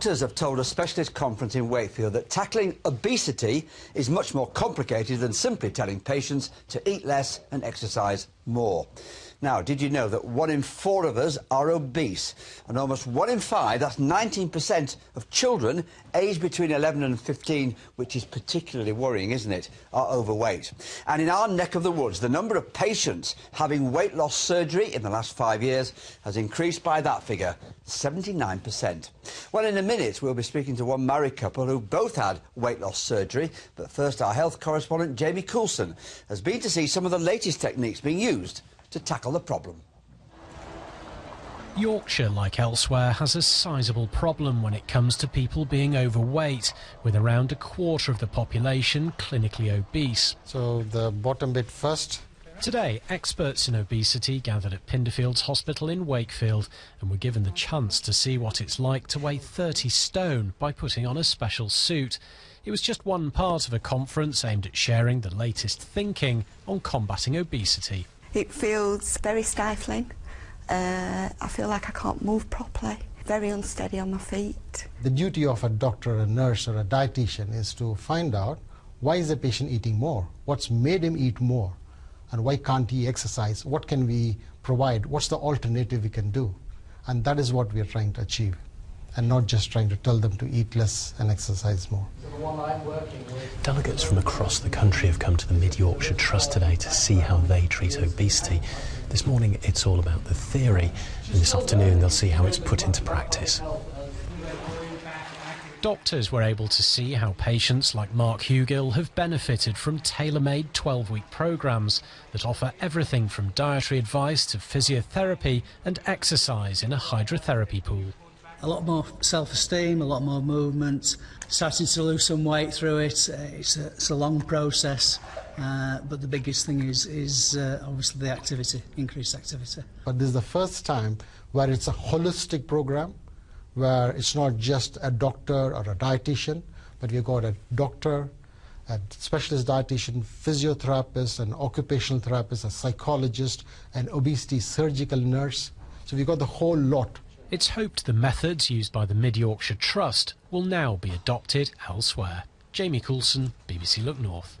Doctors have told a specialist conference in Wakefield that tackling obesity is much more complicated than simply telling patients to eat less and exercise more. Now, did you know that 1 in 4 of us are obese? And almost 1 in 5, that's 19% of children aged between 11 and 15, which is particularly worrying, isn't it, are overweight. And in our neck of the woods, the number of patients having weight loss surgery in the last 5 years has increased by that figure, 79%. Well, in a minute, we'll be speaking to one married couple who both had weight loss surgery. But first, our health correspondent, Jamie Coulson, has been to see some of the latest techniques being used to tackle the problem. Yorkshire, like elsewhere, has a sizable problem when it comes to people being overweight, with around a quarter of the population clinically obese. So the bottom bit first. Today, experts in obesity gathered at Pinderfields Hospital in Wakefield and were given the chance to see what it's like to weigh 30 stone by putting on a special suit. It was just one part of a conference aimed at sharing the latest thinking on combating obesity. It feels very stifling. I feel like I can't move properly, very unsteady on my feet. The duty of a doctor, a nurse or a dietitian is to find out why is the patient eating more, what's made him eat more, and why can't he exercise, what can we provide, what's the alternative we can do. And that is what we are trying to achieve, and not just trying to tell them to eat less and exercise more. Delegates from across the country have come to the Mid-Yorkshire Trust today to see how they treat obesity. This morning it's all about the theory, and this afternoon they'll see how it's put into practice. Doctors were able to see how patients like Mark Hugill have benefited from tailor-made 12-week programmes that offer everything from dietary advice to physiotherapy and exercise in a hydrotherapy pool. A lot more self-esteem, a lot more movement, starting to lose some weight through it. It's a long process, but the biggest thing is obviously the activity, increased activity. But this is the first time where it's a holistic program, where it's not just a doctor or a dietitian, but we've got a doctor, a specialist dietitian, physiotherapist, an occupational therapist, a psychologist, an obesity surgical nurse. So we've got the whole lot. It's hoped the methods used by the Mid-Yorkshire Trust will now be adopted elsewhere. Jamie Coulson, BBC Look North.